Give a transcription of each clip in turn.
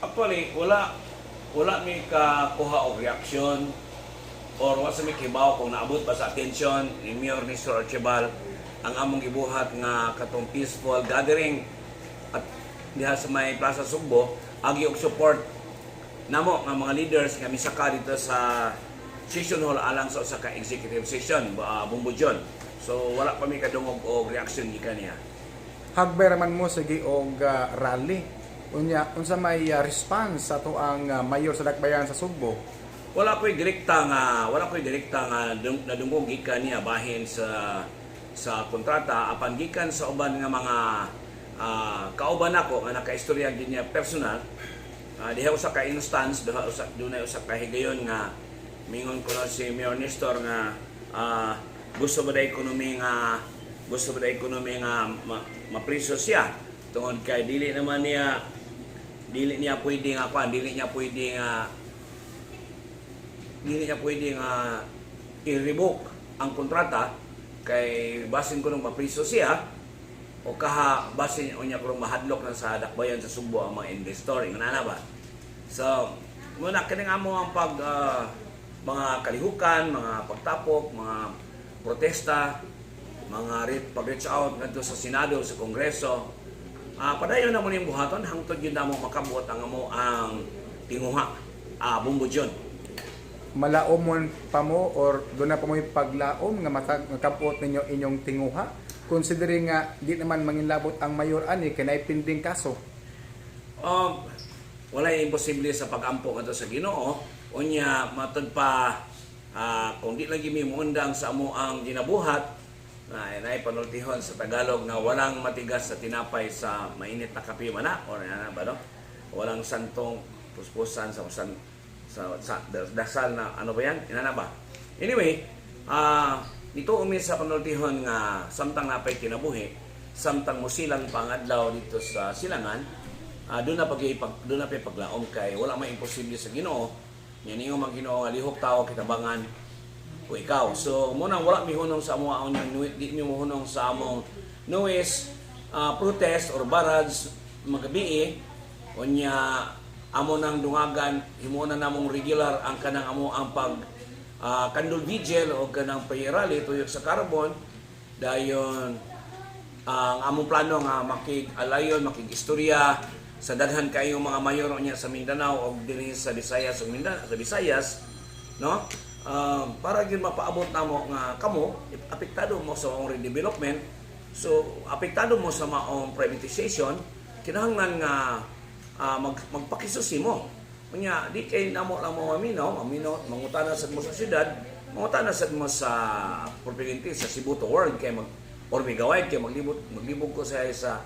Actually, wala may kakuha og reaksyon or wala sa may kibaw kung naabot ba sa atensyon ni Mayor Nestor Archibald ang among gibuhat nga katong peaceful gathering at diha sa may Plaza Sugbo agi og support namo nga mga leaders nga misaka dito sa session hall alang sa usa ka executive session Bumbudyon. So wala pa may kadungog og reaksyon gikan niya. Hagbay man mo sige og rally. Unsa may response sa to ang mayor sa Dakbayan sa Sugbo? Wala ko'y direkta nga nadungog gikan niya bahin sa kontrata apan gikan sa uban nga mga kauban nako nga nakaistorya gid niya personal. Diha usa ka instance, dunay usa ka higayon nga mingon ko na si Mayor Nestor nga gusto ba da ekonomi nga mapriso siya tungod kay dili niya pwede nga i-revoke ang kontrata kay basin ko nung mapriso siya o kaha basin niya ko nung mahadlok na sa Dakbayan sa Sugbo ang mga investor ingana ba. So muna kining amo ang mga kalihukan, mga pagtapok, mga protesta, mga pag-reach out ngadto sa Senado, sa Kongreso. Padayon na mo niyong buhaton hangtod yun na mo makabuot ang tinguha Bumbudyon. Malaom pa mo or doon na pa mo yung paglaom nga makabuot ninyo inyong tinguha? Considering nga di naman manginlabot ang mayor ani kay naipinding kaso. Wala imposible sa pag-ampo ngadto sa Ginoo. Unya matud pa kung di lagi mi muundang sa amo ang ginabuhat na panultihon sa Tagalog na walang matigas sa tinapay sa mainit na kape mana or ano ba no? Walang santong puspusan sa dasal na ano ba yan? Inana ba? Anyway, dito umi sa panultihon nga samtang napay kinabuhi, samtang musilang pangadlaw dito sa silangan, doon na paglaom kay wala may imposible sa Ginoo. Yan yung mga Ginoo nga lihok tao kitabangan o ikaw. So, muna wala mihunong sa among di nyo mohunong sa among noise, protest or barrage magabi unya amo nang dungagan himo na namong regular ang kanang amo ang pag candle vigil o kanang payerali tuyok sa carbon dayon ang among plano nga makig-alayon, makig-istorya sa daghan kayong mga mayor niya sa Mindanao o dinhi sa Visayas o sa Visayas, no? Para gyud mapaabot namo nga kamo apektado mo sa maong redevelopment, so apektado mo sa maong privatization, kinahanglan nga magpakisusi mo. Unya di kay namo lang mo maminaw mangutana sa mo sa syudad, mangutana sa mo sa province sa Cebu to World kay or migaway kay maglibog ko sa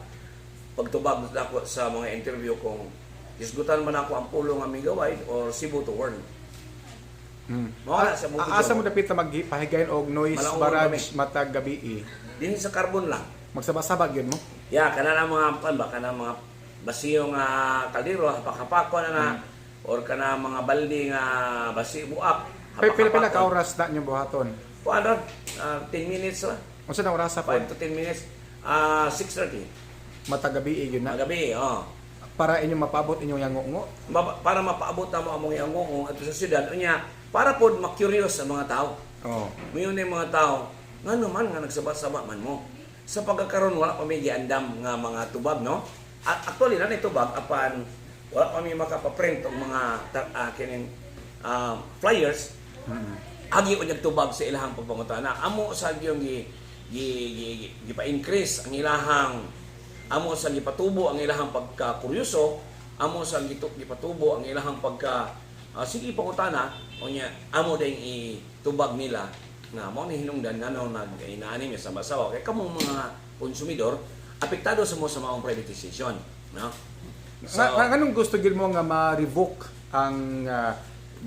pagtubag nako sa mga interview kung isgutan man ako ang pulo nga migaway or Cebu to World. Asa mo dapit na magpahigayon og noise Malaong barrage matag gabi din sa carbon lang. magsabasabag yun mo? Ya, kana mga mga basiyo nga kaldero hapakapako na or kana mga balde nga basi buak. Pila ka oras na nyo buhaton? 10 minutes lah. Unsa na oras sa 5 to 10 minutes. 6:30. Matag gabi yun na. Gabi, Para inyo mapabot inyong yango-ngo? Para mapaabot na mo among yango at sa syudad unya para pod ma-curious sa mga tao. Oh. Mayon na mga tao, ngano man nga nagsaba-saba man mo. Sa pagkakaroon wala pa may giandam nga mga tubag, no? Actually na tubag apan wala pa may makapaprint og mga kining flyers. Agi unyag tubag sa ilahang pagpangutana. Amo sa gyung gipa-increase ang ilahang amo sa gipatubo ang ilahang pagka-kuryoso, amo sa gipatubo ang ilahang pagka sige pangutana unya amo ding itubag nila na mo ni hinungdan ngano nag-inaani sa basaw kay kamong mga konsumidor apektado sa mo sa maong privatization, no? So, anong gusto gid mo nga ma-revoke ang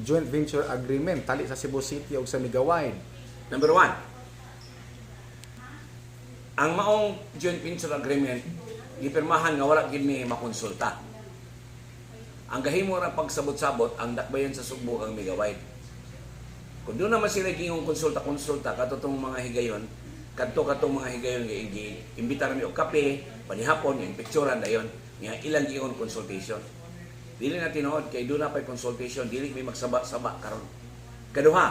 joint venture agreement tali sa Cebu City ug sa Migawide? Number 1, ang maong joint venture agreement gipirmahan nga wala gid mi makonsulta. Ang gahimo ra pagsabot-sabot ang Dakbayan sa Sugbo ang Migawide. Kung doon naman sila gingong konsulta katong mga higayon, katong mga higayon imbitar mi og kape, panihapon yung picturean dayon, nga ilang gingong consultation. Dili na tinuod kay doon na pa'y consultation, dili may magsaba-saba karon. Kaduha,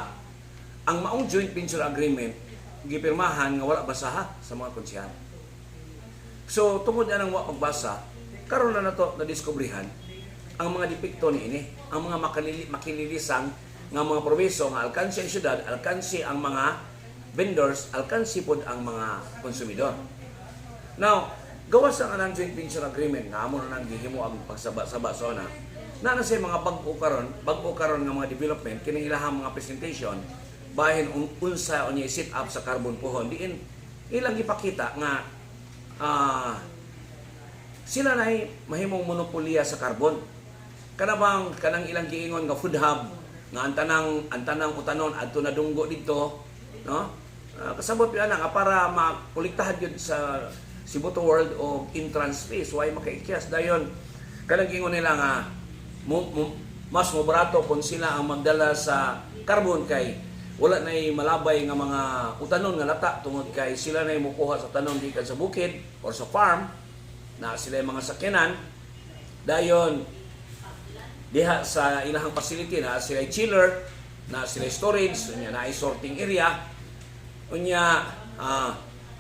ang maong joint venture agreement gipirmahan nga wala basaha sa mga konsyal. So tungod na nang wa pagbasa, karon na nato na diskubrihan ang mga depekto niini, ang mga makililisang nga mga probiso nga alkansi ang syudad, alkansi ang mga vendors, alkansi pod ang mga konsumidor. Now, gawas ang anang joint venture agreement nga amo na nang gihimo ang pagsaba-saba so na say mga bag-o karon nga mga development kining ilahang mga presentation bahin unsa unya set up sa carbon pohon diin ilang gipakita nga sila nay mahimong monopolya sa carbon. Kanabang kanang ilang giingon nga food hub nga ang tanang utanon adto na dunggo dito, no? Kasabot yan nga para makuliktahan yun sa Cebu to World o entrance fees. Why makaikyas? Dayon, kanang giingon nila nga mas mobarato kung sila ang magdala sa carbon kay wala na malabay nga mga utanon nga lata tungod kay sila na mukuha sa tanon gikan sa bukid or sa farm na sila mga sakyanan. Dayon, diha sa ilahang facility na sila chiller, na sila storage, na sorting area, unya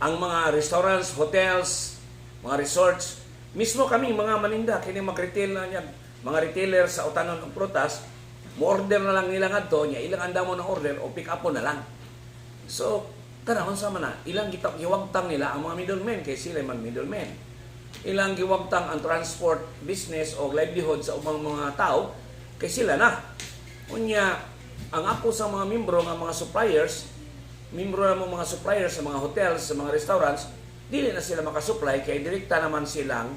ang mga restaurants, hotels, mga resorts, mismo kami mga maninda, kini mag-retail na niya, mga retailer sa utanon ng prutas, mo-order na lang nila ngadto niya, ilang anda mo na order o pick up na lang. So, kanahon sama na, ilang giwagtang nila ang mga middlemen, kay sila man middlemen. Ilang giwagtang ang transport business o livelihood sa ubang mga tao, kay sila na. Unya, ang ako sa mga membro ng mga suppliers, membro na mga suppliers sa mga hotels, sa mga restaurants, dili na sila makasupply kay direkta naman silang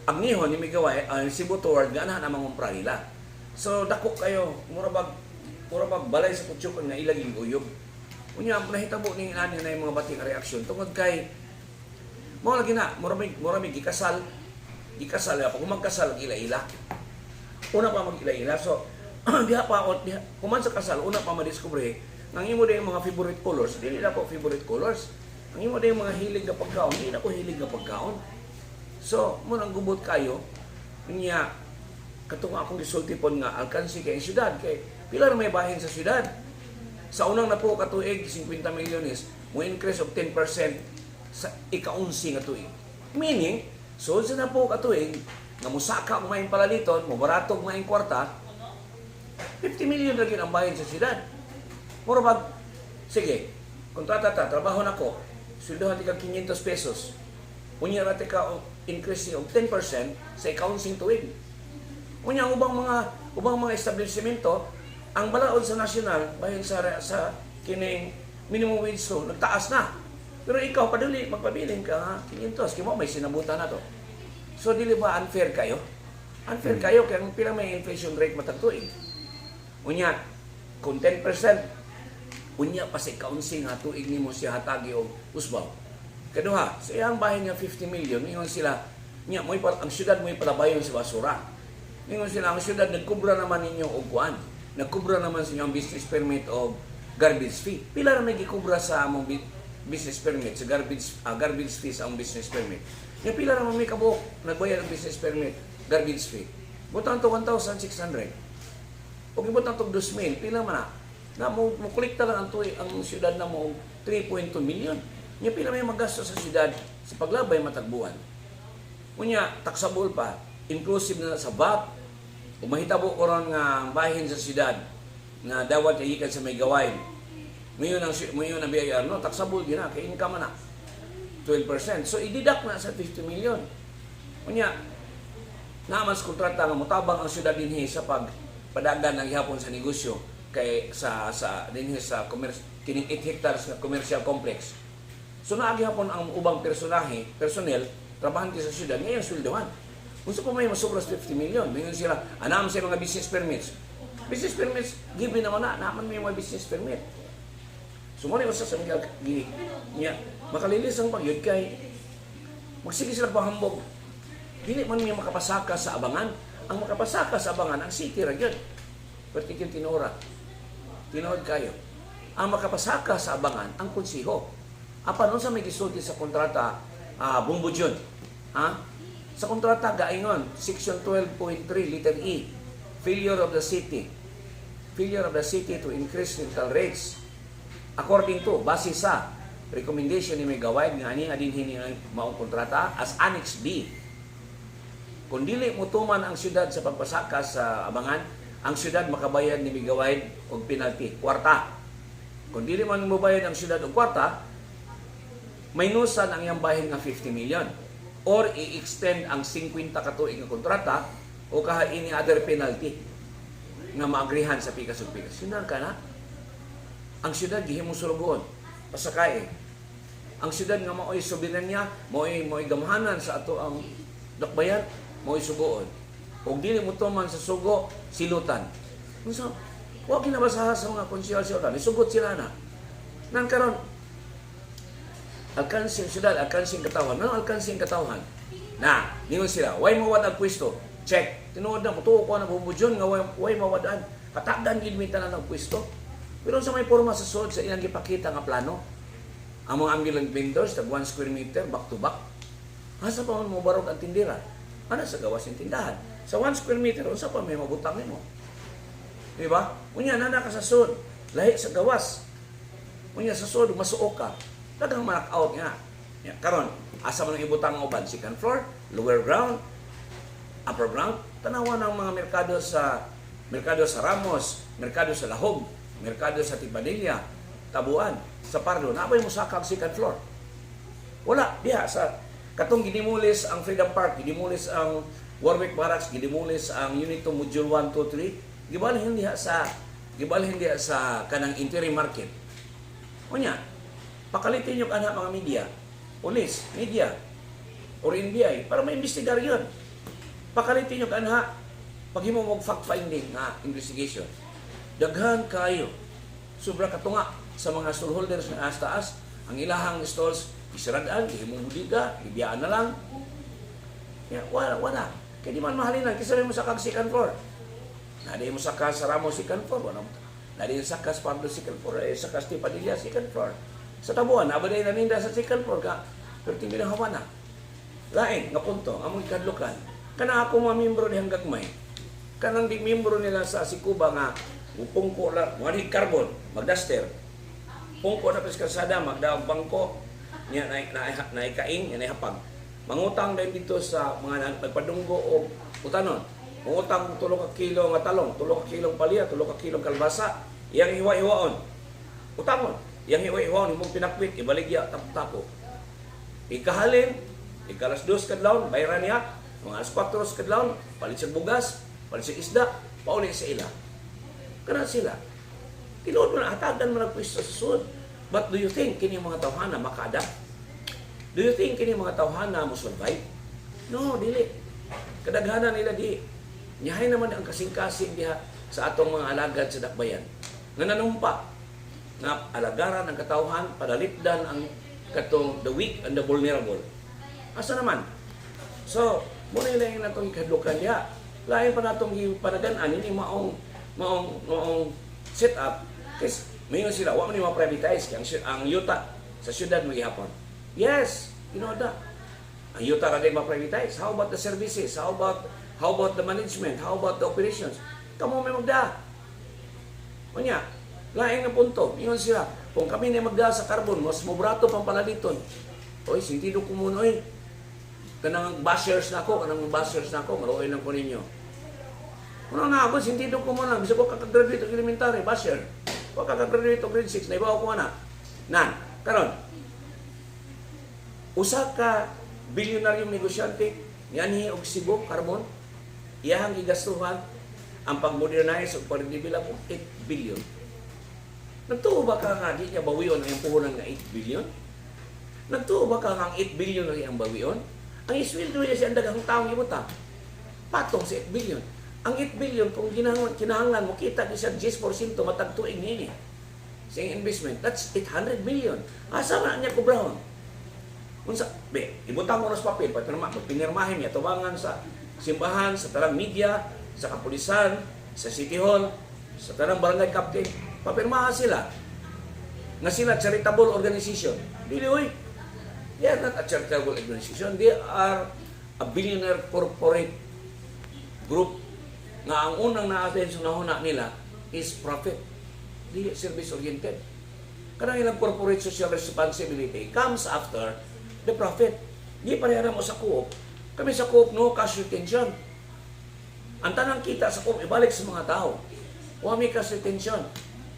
agnihon ni Migaway ang Cebu Toward nga na mangumpra nila. So dako kayo, mura bag balay sa kutsukon nga ilaging uyog. Unya nahitabo ning ani na yung mga bating reaksyon tungod kay mo lagi na mura may gikasal ya pag magkasal ila-ila. Una pa mag-ila-ila. So diha kuman sa kasal una pa madiskubre ang imo day mga favorite colors, dili na ko favorite colors. Ang imo day mga hilig na pagkaon, dili na ko hilig na pagkaon. So, mo nang gubot kayo, niya katong akong gisulti pon nga alkansi kay syudad kay pila na may bahin sa syudad. Sa unang na po katuig 50 milyones, mo increase of 10% sa ika-11 nga tuig. Meaning, so sa na po katuig nga musaka og maayong palaliton, mo baratog maayong kwarta, 50 million ra gyud ang bahin sa syudad. Mura bag, sige, kontrata trabaho na ko, sweldohan ti kag 500 pesos. Unya ra ti ka increase og 10% sa ika-11 tuig. Unya ubang mga establishmento ang balaod sa nasyonal bahin sa kining minimum wage so nagtaas na. Pero ikaw paduli magpabiling ka ha, 500 kimo may sinabutan na to. So dili ba unfair kayo? Unfair kayo kay ang pila may inflation rate matag tuig. Unya kung 10% unya pa sa ika-11 nga tuig nimo siya hatagi og usbaw. Kaduha, sa iyang bahin nga 50 million, ingon sila, niya, ang syudad mo ipalabayon sa basura. Ingon sila, ang syudad, nagkubra naman ninyo og kuan. Nagkubra naman sa inyong business permit o garbage fee. Pila na may gikubra sa among business permit, sa garbage fee sa among business permit. Niya, pila naman may kabuok, nagbayad ang business permit, garbage fee. Butang to 1,600. O ibutang to 2,000, pila man na mukulikta lang ang syudad na mo 3.2 million. Nya pila may magasto sa syudad sa paglabay matagbuan. Unya taksabol pa, inclusive na sa VAT. Kung mahitabo ko ron nga bahin sa syudad na dawat ikan sa may gawain. Ngayon ang BIR no, taksabol gyud na kay income na 12%. So i-deduct na sa 50 million. Unya naman sa kontrata nga motabang ang syudad dinhi sa pagpadagan ng gihapon sa negosyo kay sa dinhi sa kining 8 hectares nga commercial complex. So naagi hapon ang ubang personnel trabahan sa syudad ngayon sweldohan. Unsa pa may masobra 50 million, ngayon sila anam sa mga business permits. Business permits given naman naman may mga business permit. So mo ni usa sa mga niya makalilis ang pagyud kay magsige sila pahambog. Dili man may makapasaka sa abangan. Ang makapasaka sa abangan ang city ra gyud. Pertikin tinora. Tinood kayo. Ang makapasaka sa abangan ang konsiho. Apan unsa may gisulti sa kontrata Bumbudyon? Ha? Sa kontrata, gaingon, Section 12.3, letter E, failure of the city. Failure of the city to increase rental rates. According to, base sa recommendation ni Megawide nga ani adin hini maong kontrata as Annex B. Kung dili mutuman ang syudad sa pagpasaka sa abangan, ang syudad makabayad ni Megawide og penalty, kwarta. Kung dili man mobayad ang syudad og kwarta, maynusan ang iyang bahin nga 50 million or i-extend ang 50 ka tuig nga kontrata o kahaini other penalty nga maagrihan sa pikas ug pikas. Sunan ka na? Ang syudad gihimong sulugon pasakay. Ang syudad nga mao'y soberanya, mao'y gamhanan sa ato ang dakbayan, mao'y sugoon. Ug dili mo tuman sa sugo, silutan. Unsa? Wa kinabasaha sa mga konsyal siya isugot sila na. Nan karon alkansing syudad, alkansing katawan. Ano alkansing katawan? Na, ningon sila, way mawad ang pwesto. Check. Tinuod na, mutuo ko na bumudyon nga way mawadaan. Katagdan gid mi tanan ang pwesto. Pero sa may porma sa sud sa ilang gipakita nga plano. Ang mga ambulant vendors, tag 1 square meter, back to back. Asa pa man mo barog ang tindira? Ano sa gawas yung tindahan? Sa 1 square meter, unsa pa may mabutang mo? Di ba? Unya, nana ka sa sud. Lahi sa gawas. Unya, sa sud, masuok ka. Dagang malak-out nga. Yan. Karon, asa man ang ibutang ang uban? Second floor, lower ground, upper ground. Tanawan ang mga merkado sa Ramos, merkado sa Lahog, merkado sa Tibanilla, Tabuan, sa Pardo. Napay mo sakag second floor. Wala. Diha sa katong ginimulis ang Freedom Park, ginimulis ang Warwick Barracks, ginimulis ang Unit 2 Module 1, 2, 3. Gibalhin diha sa kanang interim market. Unya, pakalitin nyo kana mga media, police, media, or NBI, para maimbestigar yun. Pakalitin nyo kana, paghimo mo fact-finding na investigation. Daghan kayo, sobra katunga sa mga stallholders na taas, ang ilahang stalls, isiradaan, ihimong budiga, ibiyaan na lang. Wala. Kaya di man mahalin lang, kisa rin mo sa kag second floor. Nadi mo sa sa Ramos second floor, nadi sa kas Pablo second floor, sa kas Tipadilla second floor. Sa Tabuan, abaday na ninda sa second floor ka, pero tingin na hawa na. Lain, nga punto, among ikadlukan. Kana ako mga membro niyang gagmay. Kanang di membro nila sa Sikuba nga, pungko lang, mga carbon, magdaster. Pungko na peskalsada, magdaog bangko, niya naikaing, niya naihapag. Mangutang din dito sa mga nagpadunggo o utanon. Mangutang 3 ka kilo nga talong, 3 ka kilong palya, 3 ka kilong kalbasa, iyang hiwa-hiwaon. Utangon. Yang hiwa-hiwaon, imong pinakwit, ibaligya, tapo-tapo. Ikahalin, ikalas 2 kadlawon, bayaran niya, mga alas 4 kadlawon, palit sa bugas, palit sa isda, pauli sa ila. Kana sila. Tinuod mo na, hatagan mo na pwesto sa sud. But do you think kini mga tawhana maka-adapt? Do you think kini mga tawhana mo survive? No, dili. Kadaghanan nila di. Nyahay naman ang kasing-kasing diha sa atong mga alagad sa dakbayan. Nga nanumpa na alagaran ang katawhan, padalipdan ang katong the weak and the vulnerable. Asa naman? So, muna lang yung natong ikadlukan diha. Lain pa natong panagan-an, ini maong set up. Kasi mayon sila, wa man ni ma-privatize ang yuta sa syudad magihapon. Yes, you know that. Ang yuta ra din ma-privatize. How about the services? How about the management? How about the operations? Kamo may magda. Unya, lain nga punto. Ingon sila, kung kami na magda sa carbon, mas mobrato pang palaliton. Oy, sintido ko muna, oy. Kanang bashers na ako, maluoy lang ko ninyo. Ano na ako, sintido ko muna. Bisa ko kakagraduate ng elementary, basher. O kakagraduate ng grade 6, naibaw ko na. Karon, usa ka bilyonaryong negosyante, yanhi og Cebu, carbon, iyahang gigastuhan ang pag-modernize o pag-develop ng 8 billion. Nagtuo ba ka nga di niya bawion ang puhunan nga 8 billion? Nagtuo ba ka nga 8 billion ang iyang bawion? Ang isweldo niya siya ang daghang taong ibutang. Patong sa 8 billion. Ang 8 billion, kung kinahanglan mo, kita niya siya 10% matagtuig niya. Sa investment, that's 800 million. Asa na niya kubrahon? Unsa, ibutang mo na sa papel, pinirmahin niya, tubangan sa simbahan, sa tarang media, sa kapulisan, sa City Hall, sa tarang barangay captain, papirmahan sila na sila charitable organization. Dili, oy, they are not a charitable organization. They are a billionaire corporate group nga ang unang na-attend sa nahuna nila is profit, dili service-oriented. Kanang ilang corporate social responsibility comes after the profit. Di pareha mo sa Coop. Kami sa Coop, no cash retention. Ang tanang kita sa Coop, ibalik sa mga tao. Huwag may cash retention.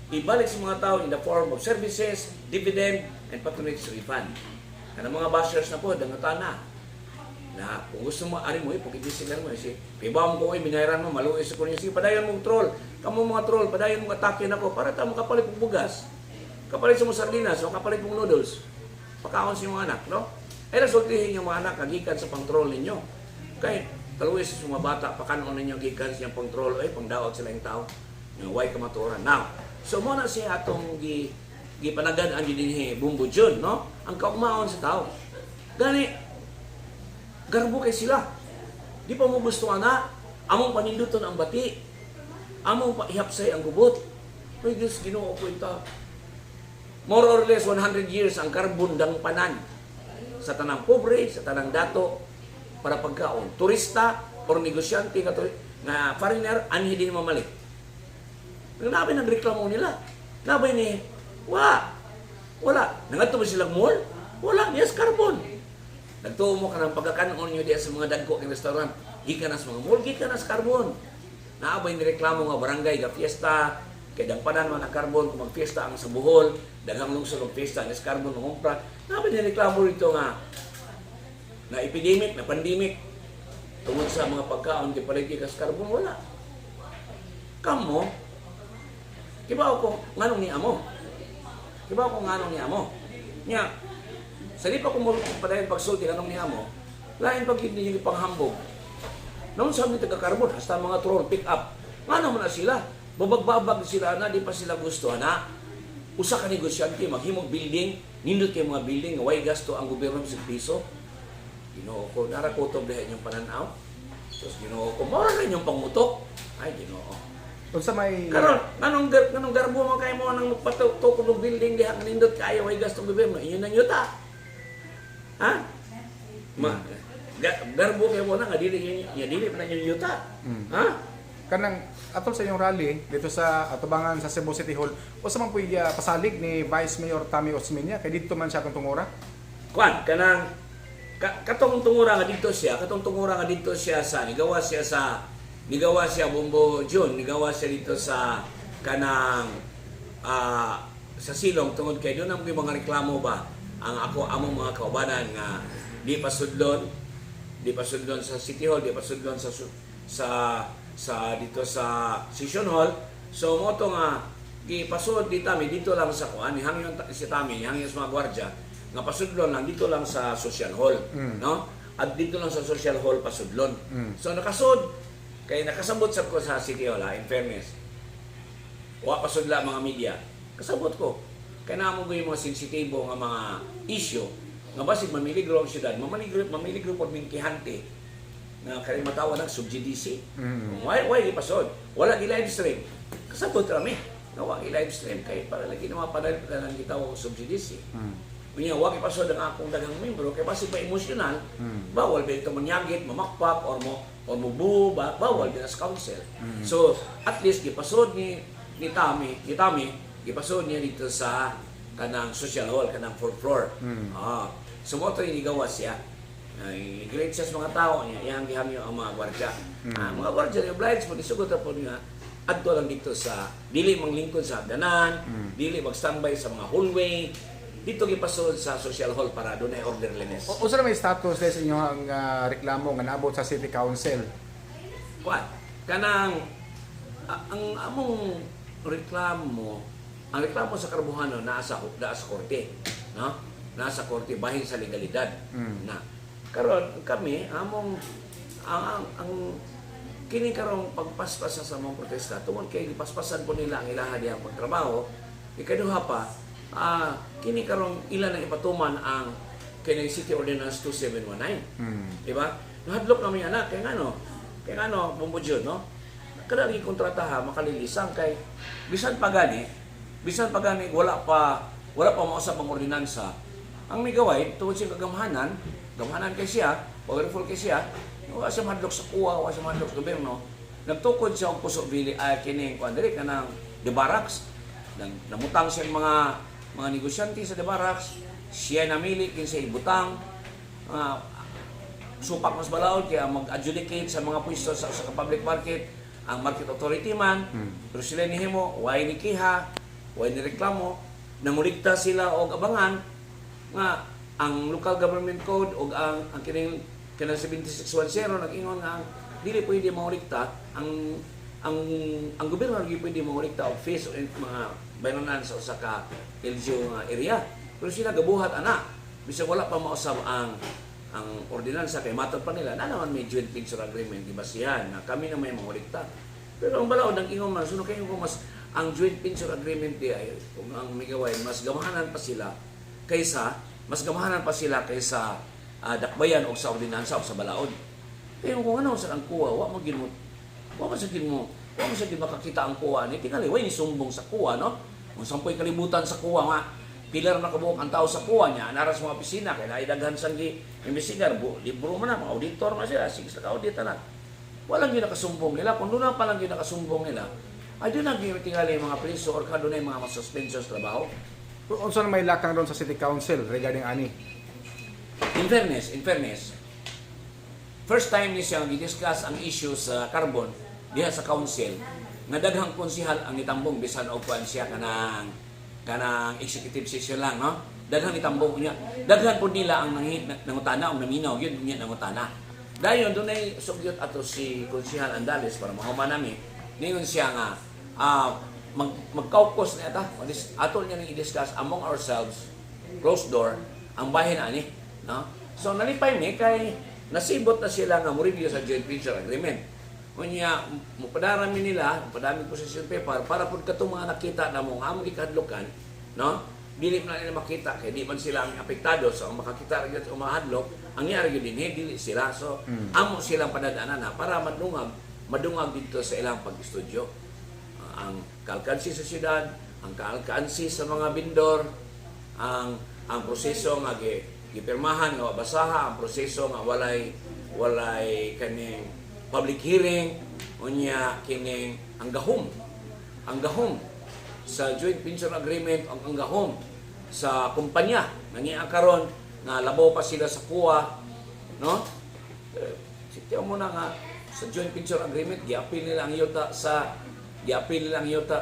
Ibalik sa mga tao in the form of services, dividend, and patronage refund. Kanang mga bashers na po, dangatan na kung gusto mo, ari mo, pagkidisigan mo, pibaw mo ko, binayaran mo, maluwi sa kunya, padayon mong troll. Kamu mga troll, padayon mong atake na ko, para tamo kapalit mong bugas. Kapalit sa mga sardinas, o kapalit mong noodles. Pagkaon sa mga anak, no? Ay resultihin yung mga anak, kagikan sa pang-troll ninyo. Kaya, kaluwi sa mga bata, pakanon ninyo, gikan sa pang-troll, ay, pangdawag sila yung tao. Yung way kamaturan. Now, so muna siya atong gipanagad ang dinhi Bumbo Jun, no? Ang kaugmaon sa tao. Gani, garbo kay sila. Di pa mo gusto na, among paninduton ang bati. Among paihapsay ang gubot. Ay Diyos, Ginoo ko ita. More or less 100 years ang karbon dang panan sa tanang pobre, sa tanang dato, para pagkaon. Turista or negosyante na foreigner, anhi din mamalik. Nabay ng reklamo nila. Nabay ni, wala. Nangato ba silang mall? Wala, yes, carbon. Nagtuo mo ka ng pagkakanon nyo diya sa mga dagko ng restaurant. Gikan na sa mga mall, gikan na sa carbon. Naabay ni reklamo nga barangay, ga fiesta, kay dangpanan man ang carbon, kung mag-fiesta ang sa Bohol, daghang lungsod ng fiesta, ang carbon ng umpra. Naabay ni reklamo rito nga, na epidemic, na pandemic, tungod sa mga pagkaon, kay palagi ka sa carbon, wala. Kamo, kibaw ko, nganong ni amo? Kibaw ko nganong ni amo? Nya, sa di pa kung padayon pagsulti, anong niya mo, lain pag hindi yung panghambog. Noon sabi taga-carbon, hasta mga troll, pick up. Nga naman na sila, babagbabag sila na, di pa sila gusto na. Usa ka negosyante, maghimog building, nindot kayo mga building, way gasto ang gobyerno sa piso. Ginoo ko, narakotob dahil yung pananaw. Tapos ginoo ko, mara rin yung pangmutok. Ay, ginoo. Kung sa may... Karon, anong garbo mo kayo mo nang magpatutok ng building, diha nindot kayo, way gasto ang gobyerno, inyo nang yuta. Ha? Garbo kayo mo na nga dili pa na yung yuta. Ha? Kanang atol sa inyong rally dito sa atubangan sa Cebu City Hall, o sa man po pasalig ni Vice Mayor Tammy Osmeña kay dito man siya atong tungura. Kuan kanang katong tungura nga dito siya sa nigawa siya Bumbo Jun, nigawa siya dito sa kanang sa silong tungod kay doon ang mga reklamo ba ang among mga kaubanan nga di pasudlon sa City Hall, di pasudlon sa dito sa Session Hall. So mo to nga gipasud dito lang sa kuan, hangyon si Tami, hangyon sa mga gwardiya nga pasudlon lang dito lang sa Social Hall, no? At dito lang sa Social Hall pasudlon. So nakasud kay nakasabot sa ko sa City Hall, in fairness. Wa pasudla mga media. Kasabot ko. Kaya naman ko yung mga sensitibo nga mga issue nga basig mamiligro ang syudad, mamiligro po mingkihante na kaya matawa ng sub-GDC. Why ipasod? Wala i-live stream. Kasabot kami. Wala i-live stream kaya para lagi na mapadal ng gitaw sub-GDC. Kunya, wag ipasod ang akong dagang membro kaya basig pa emosyonal, bawal ba ito manyagit, mamakpak, or mubu, bawal din as council. So, at least ipasod ni Tami, ipasod niya dito sa kanang Social Hall, kanang 4th floor. So mo ito inigawa siya. Great siya sa mga tao niya, iyang gihamyo ang mga gwardiya. Mga gwardiya, yung obliged mo, isugot na po niya, adto lang dito sa, dili manglingkod sa hagdanan, dili mag-standby sa mga hallway, dito gipasod sa Social Hall para doon ay orderliness. O sa may status sa inyong reklamo nga naabot sa City Council? Kuan, kanang, ang among reklamo, ang reklamo sa karbuhano nasa korte, no? Nasa korte bahin sa legalidad. Na karon kami among ang kini karong pagpaspas sa mga protesta tungod kay gipaspasan po nila ang ilaha diyang pagtrabaho. Ikaduha pa, kini karong ilan ang ipatuman ang kini City Ordinance 2719. Diba? Nahadlok kami anak kay ngano Bumbo Jun, no? Kada kontrataha makalilisang kay bisan pa gani wala pa mausap ang ordinansa. Ang migaway tungod sa gamhanan kay siya powerful kay siya, wa siya madlok sa kuwa, wa siya madlok sa gobyerno. Nagtukod siya og puso bili kining kuan diri kanang The Barracks. Namutang siya mga negosyante sa The Barracks. Siya namili kinsa ibutang supak mas balaod kaya mag-adjudicate sa mga pwesto sa public market ang market authority man. Pero sila nihimo way ni kiha, way ni reklamo, namuligta sila og abangan nga ang local government code o ang kining 7610 nag-ingon nga dili pwede maulikta ang gobyerno hindi pwede maulikta og fees o mga bayranan sa usa ka LGU nga area. Pero sila gabuhat ana bisag wala pa mausab ang ordinansa kay matod pa nila na naman may joint venture agreement di ba siya na kami na may maulikta. Pero ang balaod ang ingon man suno kayo kung mas ang joint venture agreement di ay kung ang migaway mas gamahanan pa sila kaysa dakbayan o sa ordinansa o sa balaod. Kaya kung ano sa ang kuha, wa mo makakita ang kuha ni tingali way ni sumbong sa kuha no. Kung sampoy kalibutan sa kuha nga pilar na kabuok ang tao sa kuha niya, naras mga opisina kay naidaghan sang gi-imbestigar, libro man na, mga auditor man sila, sige sa ka-audit na. Walang ginakasumbong nila, kung doon na palang ginakasumbong nila, ay doon na tingali mga preso or doon na mga suspension sa trabaho. Kung saan may lakang doon sa City Council regarding ani? In fairness, first time ni siya gi-discuss ang issue sa carbon diha sa council, nga daghang konsihal ang nitambong bisan og kuan siya kanang executive session lang, no? Daghang nitambong niya. Daghan po nila ang nangutana o naminaw, yun niya nangutana. Dayon doon ay sugyot ato si Konsihal Andales para mahuman nami. Ningon siya nga mag-caucus na ata. Ato niya nang i-discuss among ourselves, closed door, ang bahin ani, no? So nalipay mi kay nasibot na sila nga mo review sa joint venture agreement. Unya mupadarami nila, padami position paper para pud katong mga nakita namo nga among gikadlokan, no? Dili man nila makita kay di man sila ang apektado so ang makakita ra gyud sa mahadlok, ang yari gyud dinhi dili sila. So amo silang padadaanan na para madungag dito sa ilang pag-estudyo. Ang kalkansi sa syudad, ang kalkansi sa mga bindor, ang proseso nga gipirmahan nga basaha, ang proseso nga walay kaning public hearing, unya kining ang gahom sa joint venture agreement, ang gahom sa kumpanya nangiya karon nga labaw pa sila sa kuha, no? Sityo mo na nga sa joint venture agreement giapil nila ang yuta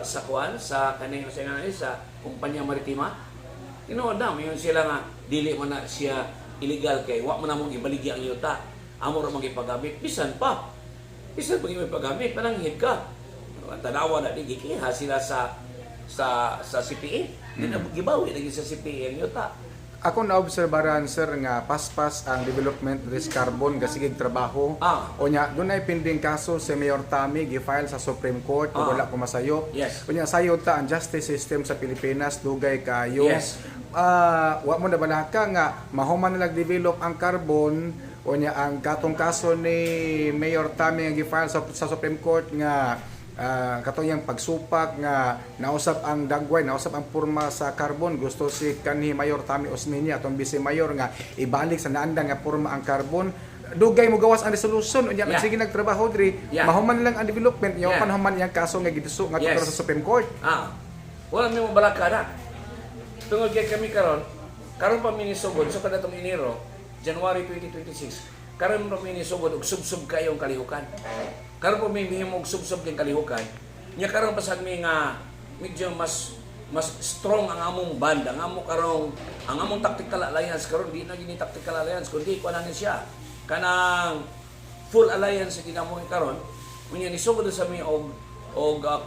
sa kuan sa kaning sa kumpanya maritima. Tinuod na mayon sila nga dili man na siya illegal kay wa man na mong ibaligi ang yuta, amo ra magipagamit bisan paggamit pananghid ka. Tanawa na di gikiha sila sa CPA. Di na gibawi lagi sa CPA ang yuta. Ako naobserbaran sir nga paspas ang development risk carbon gasigig trabaho. O nya dunay pending kaso si Mayor Tami gi-file sa Supreme Court ug wala pumasayo. Yes. Unya sayod ta ang justice system sa Pilipinas dugay kayo. Yes. Wa mo na balaka nga mahuman nilag develop ang carbon o niya ang katong kaso ni Mayor Tami nga gi-file sa Supreme Court nga katong yang pagsupak nga nausap ang dagway, nausap ang purma sa carbon, gusto si kanhi Mayor Tami Osmeña atong vice mayor nga ibalik sa naandang nga purma ang carbon. Dugay mo gawas ang resolution unya sige nagtrabaho diri mahuman lang ang development nya panhuman yang kaso nga giduso nga sa Supreme Court. Wala mi mo balaka na. Tungod kay kami karon pa minisugod so kada tong Enero January 2026, karon pa minisugod og subsub kayo ang kalihukan. Karon pa mihimo og subsub kay kalihukan. Nya karon pasag mi nga medyo mas strong ang among banda, ang among tactical alliance karon di na gini tactical alliance kundi kuan na siya. Kanang full alliance sa ginamo karon. Unya nisugod sa mi og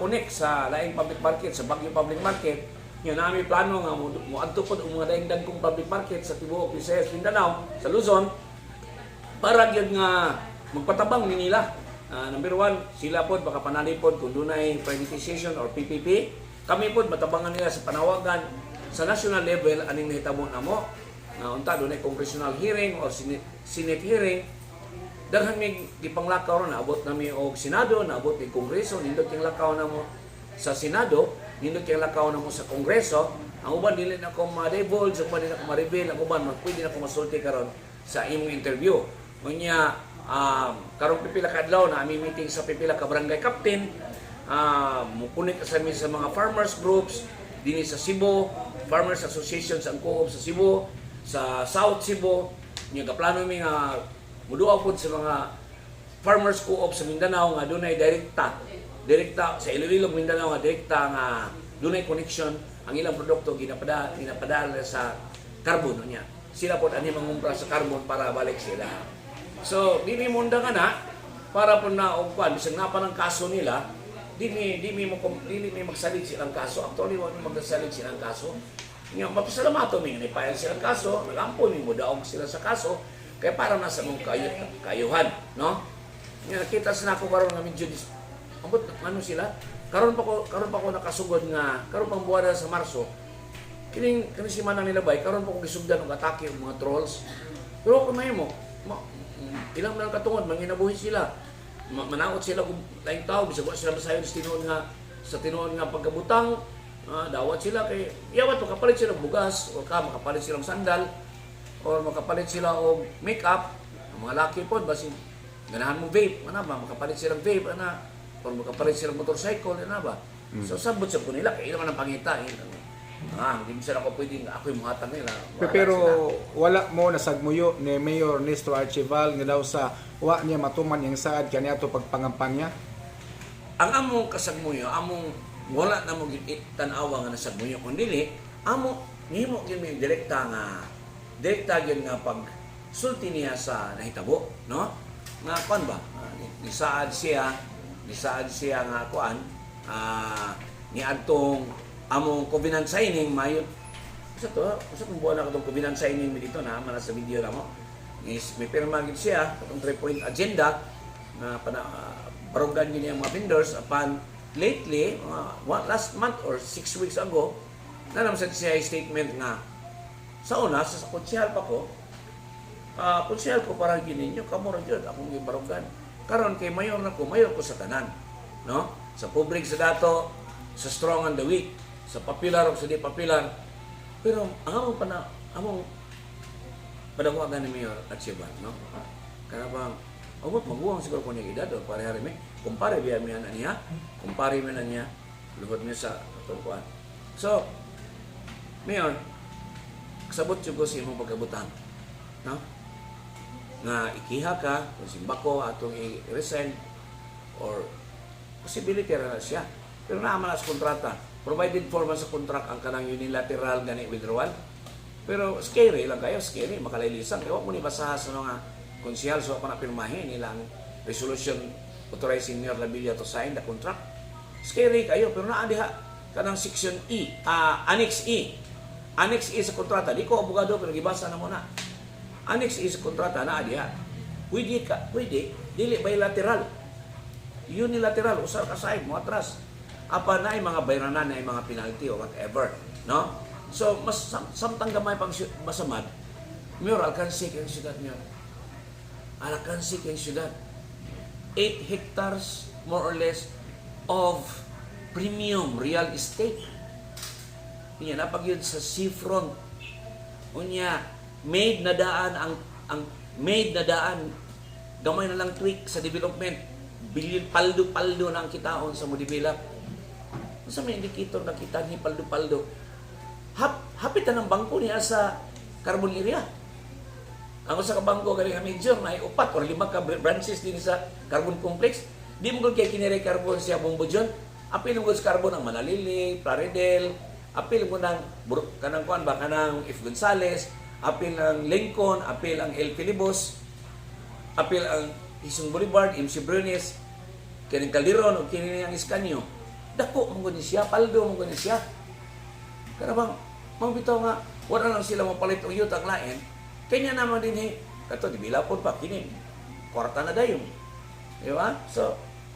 connect sa laing public market sa Baguio Public Market. Yan namin plano nga mo adto pod ang mga daingdang public market sa tibuok Visayas, Mindanao, sa Luzon para gyud nga magpatabang ni nila. Number one, sila pod baka panali pod kung dunay privatization or PPP. Kami pod matabangan nila sa panawagan sa national level aning nahitabo namo. Unta dunay congressional hearing or Senate hearing. Daghan mig gipanglakaw ron abot nami og Senado, naabot ni Kongreso, nindot yung lakaw namo sa Senado, nindot yung lakaw namo sa Kongreso. Ang uban dili na ko ma-divulge, uban dili na ko ma-reveal, ang uban pwede na ko masulti karon sa imong interview. Unya karong pipila ka adlaw na ami meeting sa pipila ka barangay captain, mukunik sa mi sa mga farmers groups dinhi sa Cebu, Farmers Associations ang co-op sa Cebu, sa South Cebu. Nya gaplano mi nga muduaw pud sa mga farmers co-op sa Mindanao nga dunay direkta sa Iloilo, Mindanao nga direkta nga dunay connection ang ilang produkto ginapadala sa carbon niya. Sila po ani mangumpra sa carbon para balik sila. So dili munda nga na para po na og kwan bisag napa ng kaso nila, dili mi magsalig silang kaso. Actually wa mi magsalig silang kaso. Nga mapasalamato mi ni file silang kaso, nagampon mi mudaog sila sa kaso kay para nasa mong kayuhan, no? Nga kita sa nako karon nga medyo ambot ano sila. Karon pa ko nakasugod nga karon pang buwan sa Marso. Kini si Manang Nilabay karon pa ko gisugdan og atake og mga trolls. Pero kung may mo, ilang na katungod manginabuhi sila. Manaot sila kung laing tao bisag wa sila masayon sa tinuod nga pagkabutang. Dawat sila kay yawat makapalit sila og bugas o makapalit sila og sandal o makapalit sila og makeup. Ang mga laki pod basin ganahan mo vape, ana ba makapalit sila og vape ana o makapalit sila og motorcycle ana ba. So sabot sa nila kay naman ang pangita. Hindi sila ako pwedeng ako yung muhatag nila. Pero wala mo nasagmuyo ni Mayor Nestor Archival nga daw sa wa niya matuman yung saad kaniadto pagpangampanya. Ang among kasagmuyo, among wala na mo tan-awa nga nasagmuyo kundi amo nimo gyud mi direkta gyud nga pag sulti niya sa nahitabo, no? Nga kuan ba? Ni saad siya nga kuan ni adtong among covenant signing mayon. Usa kung buwan na katong covenant signing mi dito na mana sa video na mo. May pirma gid siya katong 3-point agenda na barugan gini ang mga vendors upon lately last month or 6 weeks ago na naman siya statement nga sa una sa konsyal pa ko konsyal ko para gini nyo kamo ra gyud akong gibarugan karon kay mayor ko sa tanan, no? Sa public sa dato, sa strong and the weak, sa popular o sa di popular. Pero ang among padawagan ni Mayor at Siban, no? Kaya bang abot maguwang siguro ko niya edad o parehari mi kumpare biya mi na niya luhod niya sa tungkuan. So Mayor, kasabot jud ko sa imong pagkabutang, no? Na ikiha ka kung simbako atong i-resign or possibility ra na siya. Pero naman sa kontrata, provided for man sa contract ang kanang unilateral gani withdrawal. Pero scary lang kayo, makalilisan. Kaya mo ni basaha sa mga konsyal so ako na pirmahin nilang resolution authorizing Mayor Labilla to sign the contract. Scary kayo, pero naa diha kanang section E, Annex E. Annex E sa kontrata. Di ko abogado pero gibasa na mo na. Annex E sa kontrata naa diha. Pwede, dili bilateral. Unilateral, usar ka side mo atras. Apa na ay mga bayranan na ay mga penalty or whatever, no? So mas samtang gamay pang masamad, Mayor alkansi kay syudad niyo. Alkansi kay syudad. 8 hectares more or less of premium real estate. Unya napagyud sa seafront. Unya made na daan ang made na daan gamay na lang tweak sa development. Billion paldo na ang kitaon sa mo-develop. Sa may indicator na kita ni paldo-paldo. Hapit na ng bangko niya sa carbon area. Ang sa kabangko galing nga major na ay 4 or 5 ka branches din sa carbon complex. Di mo kay kinire carbon siya Bombojon. Apil mo sa carbon ang Manalili, Plaridel, apil mo ng kanang kuan ba kanang F. Gonzales, apil ang Lincoln, apil ang El Filibos, apil ang Isong Boulevard, MC Brunes, kining Calderon o kining ang Escanio. Dako mong ni siya, paldo mong ni siya. Kaya bang, bitaw nga, wala lang sila mapalit o yut ang lain, kanya naman din kato, di bilapon pa, kinin, kwarta na dayon. Di ba? So,